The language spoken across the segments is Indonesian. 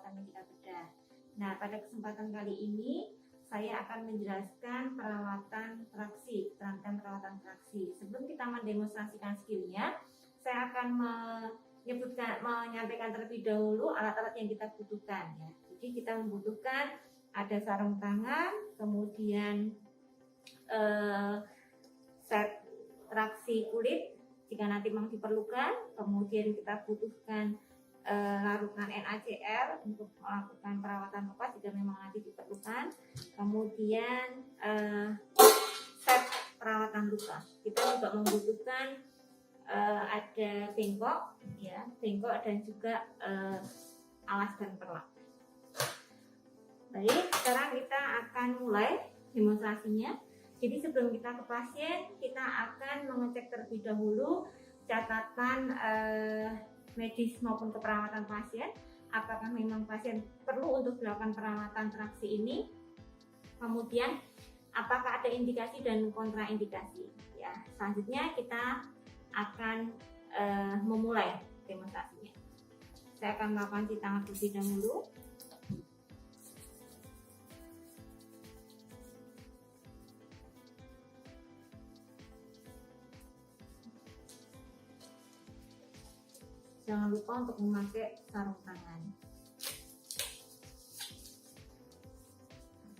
perawatan medika bedah. Nah, pada kesempatan kali ini saya akan menjelaskan perawatan traksi, rangkaian perawatan traksi. Sebelum kita mendemonstrasikan skillnya, saya akan menyampaikan terlebih dahulu alat-alat yang kita butuhkan ya. Jadi kita membutuhkan ada sarung tangan, kemudian set traksi kulit jika nanti memang diperlukan, kemudian kita butuhkan larutan NaCl untuk melakukan perawatan lepas jika memang nanti diperlukan, kemudian set perawatan luka. Kita juga membutuhkan ada bengkok ya, bengkok dan juga alas dan perlak. Baik, sekarang kita akan mulai demonstrasinya. Jadi sebelum kita ke pasien, kita akan mengecek terlebih dahulu catatan medis maupun keperawatan pasien. Apakah memang pasien perlu untuk dilakukan perawatan traksi ini? Kemudian apakah ada indikasi dan kontraindikasi? Ya, selanjutnya kita akan memulai demonstrasinya. Saya akan melakukan cuci tangan terlebih dahulu. Jangan lupa untuk memakai sarung tangan.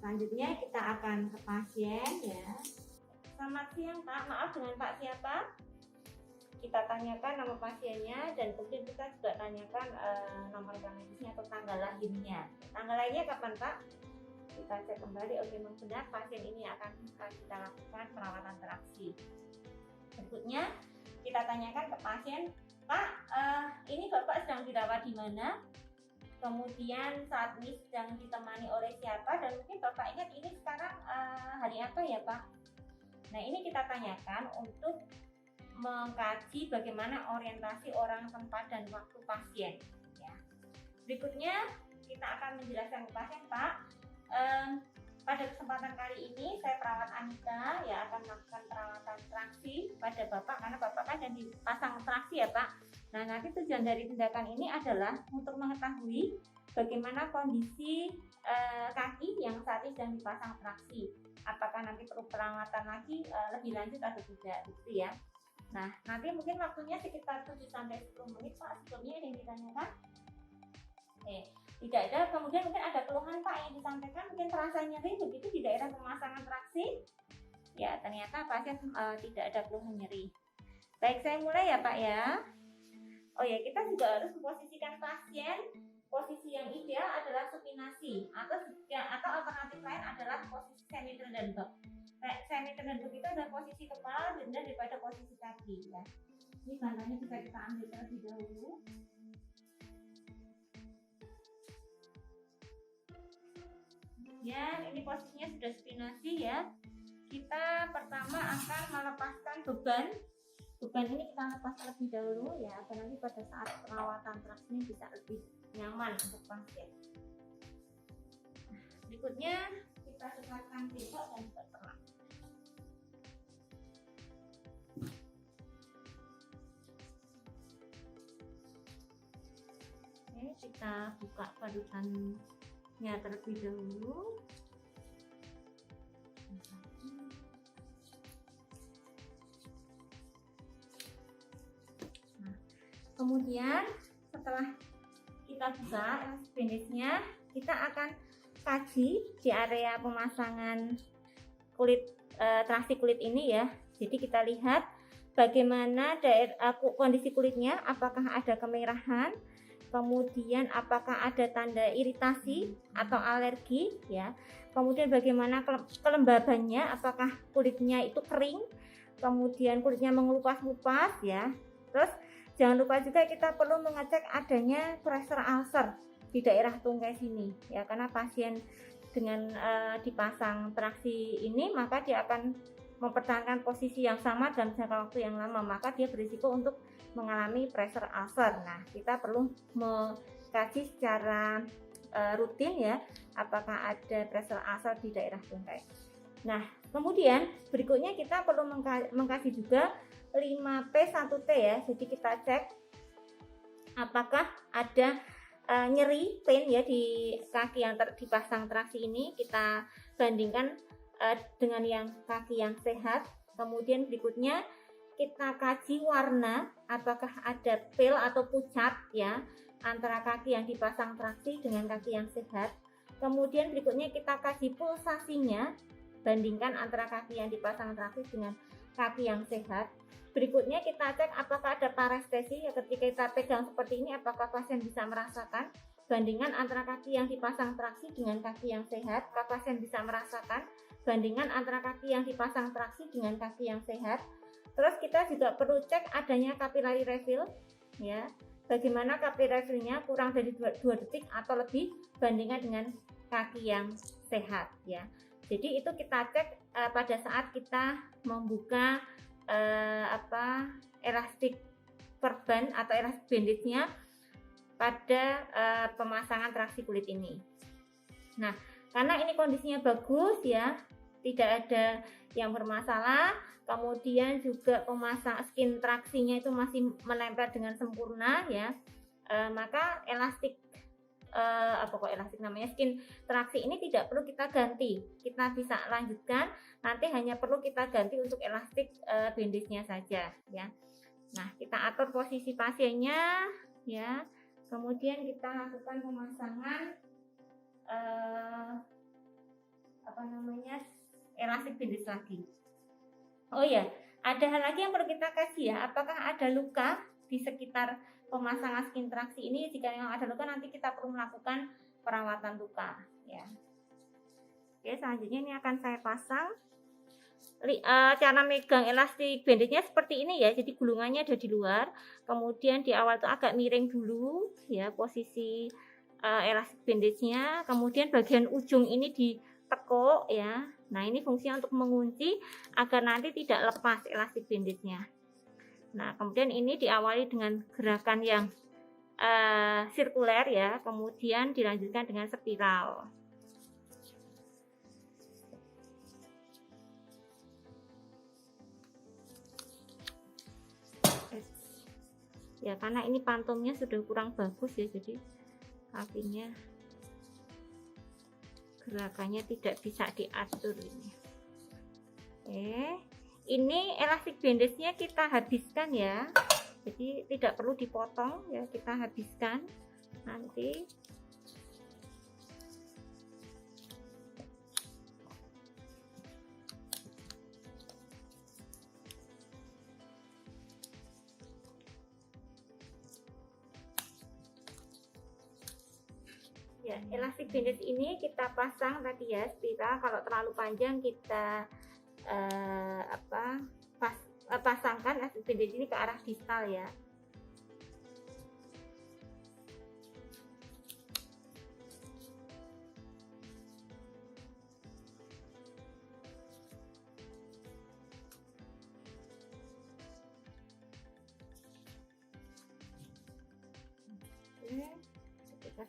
Selanjutnya kita akan ke pasien ya. Selamat siang Pak, maaf dengan Pak siapa? Kita tanyakan nama pasiennya dan kemudian kita juga tanyakan nomor medisnya atau tanggal lahirnya. Tanggal lahirnya kapan Pak? Kita cek kembali, oke memang benar pasien ini akan kita lakukan perawatan traksi. Berikutnya kita tanyakan ke pasien, Pak, ini Bapak sedang dirawat di mana? Kemudian saat ini sedang ditemani oleh siapa? Dan mungkin Bapak ingat ini sekarang hari apa ya Pak? Nah ini kita tanyakan untuk mengkaji bagaimana orientasi orang, tempat, dan waktu pasien. Ya. Berikutnya kita akan menjelaskan ke pasien, Pak. Pada kesempatan kali ini saya perawat Anita ya akan melakukan perawatan traksi pada Bapak karena Bapak kan yang dipasang traksi ya Pak. Nah nanti tujuan dari tindakan ini adalah untuk mengetahui bagaimana kondisi kaki yang saat ini sedang dipasang traksi. Apakah nanti perlu perawatan lagi lebih lanjut atau tidak gitu ya. Nah nanti mungkin waktunya sekitar 7-10 menit Pak. Sebelumnya yang ditanyakan? Tidak ada, kemudian mungkin ada keluhan Pak yang disampaikan, mungkin terasa nyeri begitu di daerah pemasangan traksi. Ya ternyata pasien tidak ada keluhan nyeri. Baik, saya mulai ya Pak ya. Oh ya, kita juga harus memposisikan pasien. Posisi yang ideal adalah supinasi atau alternatif lain adalah posisi semi tendon. Semi tendon itu adalah posisi kepala rendah daripada posisi kaki ya. Ini bantalnya bisa kita ambil terlebih dahulu. Ya, ini posisinya sudah supinasi ya. Kita pertama akan melepaskan beban. Beban ini kita lepas terlebih dahulu ya, agar nanti pada saat perawatan traksi ini bisa lebih nyaman untuk pasien. Berikutnya kita dekatkan bengkok dan juga perlak. Oke, kita buka padukannya terlebih dahulu. Kemudian setelah kita buka bandage-nya, kita akan kaji di area pemasangan kulit traksi kulit ini ya. Jadi kita lihat bagaimana kondisi kulitnya, apakah ada kemerahan, kemudian apakah ada tanda iritasi atau alergi ya. Kemudian bagaimana kelembabannya, apakah kulitnya itu kering, kemudian kulitnya mengelupas-lupas ya. Terus jangan lupa juga kita perlu mengecek adanya pressure ulcer di daerah tungkai sini ya, karena pasien dengan dipasang traksi ini maka dia akan mempertahankan posisi yang sama dalam jangka waktu yang lama, maka dia berisiko untuk mengalami pressure ulcer. Nah, kita perlu mengkaji secara rutin ya apakah ada pressure ulcer di daerah tungkai. Nah, kemudian berikutnya kita perlu mengkaji juga 5P1T ya. Jadi kita cek apakah ada nyeri pain ya di kaki yang dipasang traksi ini, kita bandingkan dengan yang kaki yang sehat. Kemudian berikutnya kita kaji warna, apakah ada pil atau pucat ya antara kaki yang dipasang traksi dengan kaki yang sehat. Kemudian berikutnya kita kaji pulsasinya, bandingkan antara kaki yang dipasang traksi dengan kaki yang sehat. Berikutnya kita cek apakah ada parestesi ya, ketika kita pegang seperti ini apakah pasien bisa merasakan. Bandingkan antara kaki yang dipasang traksi dengan kaki yang sehat, apakah pasien bisa merasakan. Bandingkan antara kaki yang dipasang traksi dengan kaki yang sehat. Terus kita juga perlu cek adanya capillary refill ya. Bagaimana capillary refill-nya kurang dari 2 detik atau lebih bandingkan dengan kaki yang sehat ya. Jadi itu kita cek pada saat kita membuka elastik perban atau elastik bandage-nya pada pemasangan traksi kulit ini. Nah, karena ini kondisinya bagus ya, tidak ada yang bermasalah, kemudian juga pemasang skin traksinya itu masih menempel dengan sempurna ya, maka elastik skin traksi ini tidak perlu kita ganti, kita bisa lanjutkan, nanti hanya perlu kita ganti untuk elastik bandage-nya saja ya. Nah, kita atur posisi pasiennya ya, kemudian kita lakukan pemasangan elastik bandage lagi. Oh ya, ada hal lagi yang perlu kita kaji ya, apakah ada luka di sekitar pemasangan skin traksi ini. Jika memang ada luka, nanti kita perlu melakukan perawatan luka ya. Oke, selanjutnya ini akan saya pasang. Cara megang elastik bandage-nya seperti ini ya, jadi gulungannya ada di luar, kemudian di awal itu agak miring dulu ya posisi elastik bandage-nya, kemudian bagian ujung ini ditekuk ya. Nah, ini fungsinya untuk mengunci agar nanti tidak lepas elastik bandage-nya. Nah, kemudian ini diawali dengan gerakan yang sirkuler ya, kemudian dilanjutkan dengan spiral. Ya, karena ini pantumnya sudah kurang bagus ya, jadi kakinya gerakannya tidak bisa diatur ini. Ini elastik bandage-nya kita habiskan ya, jadi tidak perlu dipotong ya, kita habiskan nanti. Ya, elastik bandage ini kita pasang tadi ya spiral, kalau terlalu panjang kita pasangkan elastik bandage ini ke arah distal ya.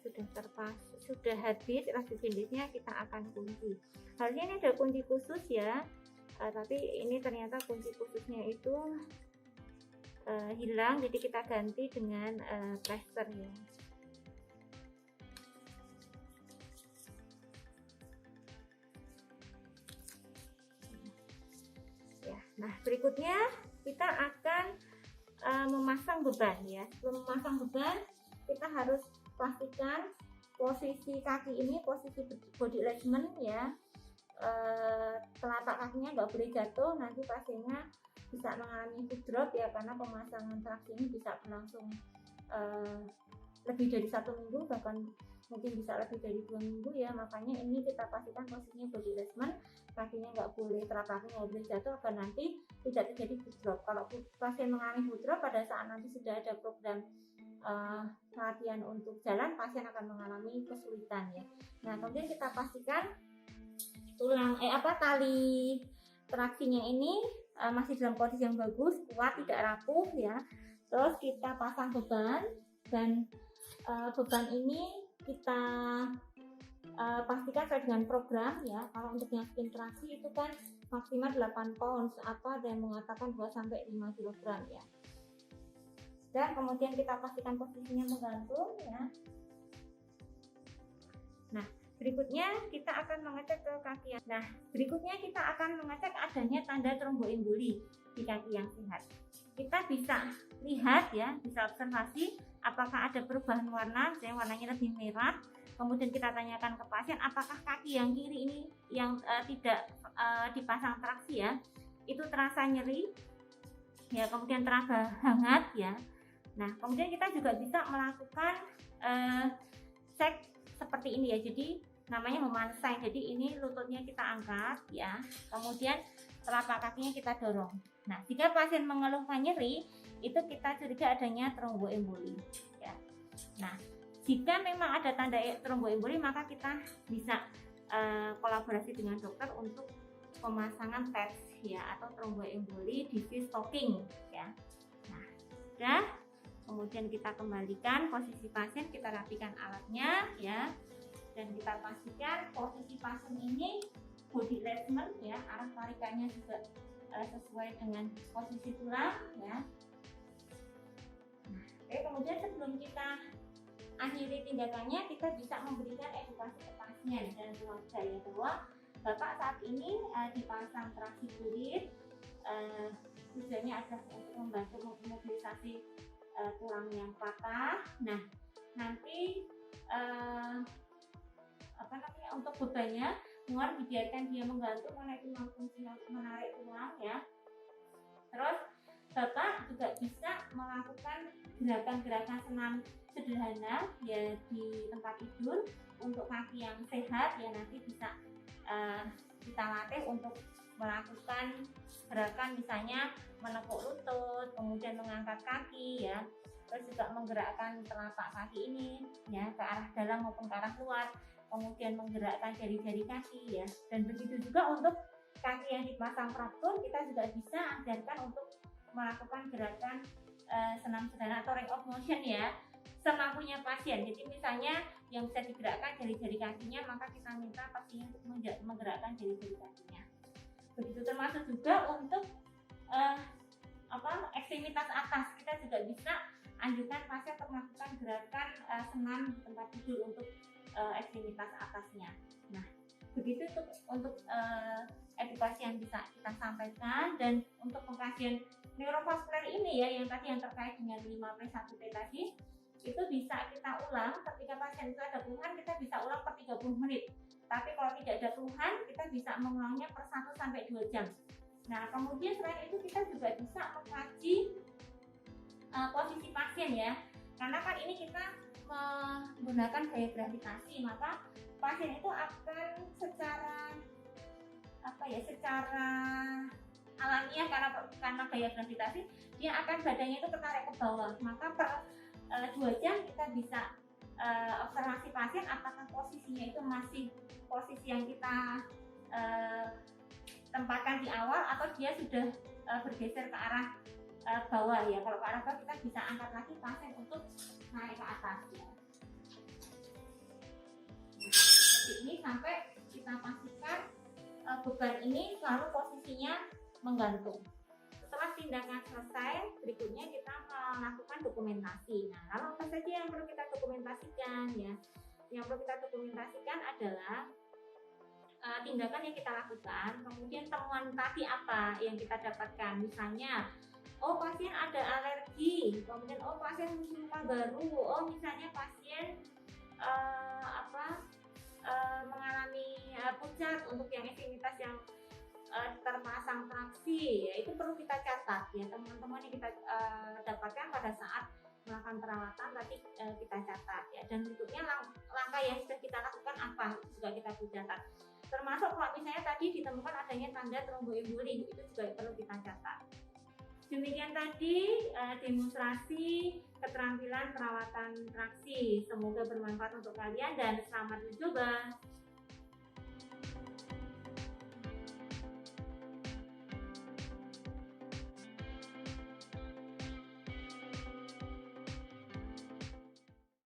Ketika sudah habis elastik bandage-nya, kita akan kunci. Harusnya ini ada kunci khusus ya, tapi ini ternyata kunci khususnya itu hilang, jadi kita ganti dengan plester ya. Nah, berikutnya kita akan memasang beban ya. Sebelum memasang beban, kita harus pastikan posisi kaki ini, posisi body alignment ya, telapak kakinya nggak boleh jatuh, nanti pasiennya bisa mengalami foot drop ya, karena pemasangan traksi ini bisa berlangsung lebih dari 1 minggu, bahkan mungkin bisa lebih dari 2 minggu ya. Makanya ini kita pastikan posisinya body alignment, kakinya nggak boleh, telapaknya nggak boleh jatuh agar nanti tidak terjadi foot drop. Kalau pasien mengalami foot drop, pada saat nanti sudah ada program latihan untuk jalan, pasien akan mengalami kesulitan ya. Nah, kemudian kita pastikan tali traksinya ini masih dalam kondisi yang bagus, kuat, tidak rapuh ya. Terus kita pasang beban, dan beban ini kita pastikan sesuai dengan program ya. Kalau untuk yang skin traksi itu kan maksimal 8 pounds, atau ada yang mengatakan 2-5 kg ya. Dan kemudian kita pastikan posisinya menggantung ya. Berikutnya kita akan mengecek ke kaki. Nah, berikutnya kita akan mengecek adanya tanda tromboemboli di kaki yang sehat. Kita bisa lihat ya, bisa observasi apakah ada perubahan warna, misalnya warnanya lebih merah. Kemudian kita tanyakan ke pasien apakah kaki yang kiri ini yang tidak dipasang traksi ya, itu terasa nyeri ya, kemudian terasa hangat ya. Nah, kemudian kita juga bisa melakukan cek seperti ini ya, jadi namanya memansai. Jadi ini lututnya kita angkat ya, kemudian telapak kakinya kita dorong. Nah, jika pasien mengeluhkan nyeri, itu kita curiga adanya tromboemboli ya. Nah, jika memang ada tanda tromboemboli, maka kita bisa kolaborasi dengan dokter untuk pemasangan TEPS ya, atau tromboemboli disease stocking ya. Nah, sudah. Kemudian kita kembalikan posisi pasien, kita rapikan alatnya ya, dan kita pastikan posisi pasien ini body alignment ya, arah tarikannya juga sesuai dengan posisi tulang ya. Nah, oke, kemudian sebelum kita akhiri tindakannya, kita bisa memberikan edukasi ke pasien dan keluarga ya, bahwa Bapak saat ini dipasang traksi kulit, tujuannya adalah untuk membantu mobilisasi tulang yang patah. Nah, nanti untuk bebannya mohon dibiarkan dia menggantung karena itu fungsinya menarik tulang ya. Terus Bapak juga bisa melakukan gerakan-gerakan senam sederhana ya di tempat tidur untuk kaki yang sehat ya, nanti bisa kita latih untuk melakukan gerakan misalnya menekuk lutut, kemudian mengangkat kaki ya, terus juga menggerakkan telapak kaki ini ya ke arah dalam maupun ke arah luar, kemudian menggerakkan jari-jari kaki ya. Dan begitu juga untuk kaki yang dipasang traktor, kita juga bisa ajarkan untuk melakukan gerakan senam sederhana atau range of motion ya, semampunya pasien. Jadi misalnya yang bisa digerakkan jari-jari kakinya, maka kita minta pasien untuk menggerakkan jari-jari kakinya. Begitu termasuk juga untuk ekstremitas atas, kita juga bisa anjurkan pasien untuk melakukan gerakan senam tempat tidur untuk ekstremitas atasnya. Nah, begitu untuk edukasi yang bisa kita sampaikan. Dan untuk pasien neurovaskular ini ya, yang tadi yang terkait dengan 5P1T tadi, itu bisa kita ulang ketika pasien itu ada keluhan, kita bisa ulang per 30 menit. Tapi kalau tidak ada keluhan, kita bisa mengulangnya per 1-2 jam. Nah, kemudian selain itu kita juga bisa mengkaji posisi pasien ya, karena kan ini kita menggunakan gaya gravitasi, maka pasien itu akan secara alamiah karena gaya gravitasi, dia akan badannya itu ketarik ke bawah. Maka per 2 jam kita bisa observasi pasien apakah posisinya itu masih posisi yang kita tempatkan di awal atau dia sudah bergeser ke arah bawah ya. Kalau ke arah bawah, kita bisa angkat lagi pasien untuk naik ke atas ya. Seperti ini sampai kita pastikan beban ini selalu posisinya menggantung. Setelah tindakan selesai, berikutnya kita melakukan dokumentasi. Nah, lalu apa saja yang perlu kita dokumentasikan ya? Yang perlu kita dokumentasikan adalah tindakan yang kita lakukan, kemudian temuan tadi apa yang kita dapatkan. Misalnya, oh pasien ada alergi, kemudian oh pasien luka baru, oh misalnya pasien mengalami pucat untuk yang ekstremitas yang terpasang traksi ya, itu perlu kita catat ya, teman-teman yang kita dapatkan pada saat melakukan perawatan tadi kita catat ya. Dan berikutnya langkah yang sudah kita lakukan apa juga kita catat, termasuk kalau misalnya tadi ditemukan adanya tanda tromboemboli, itu juga perlu kita catat. Demikian tadi demonstrasi keterampilan perawatan traksi. Semoga bermanfaat untuk kalian dan selamat mencoba.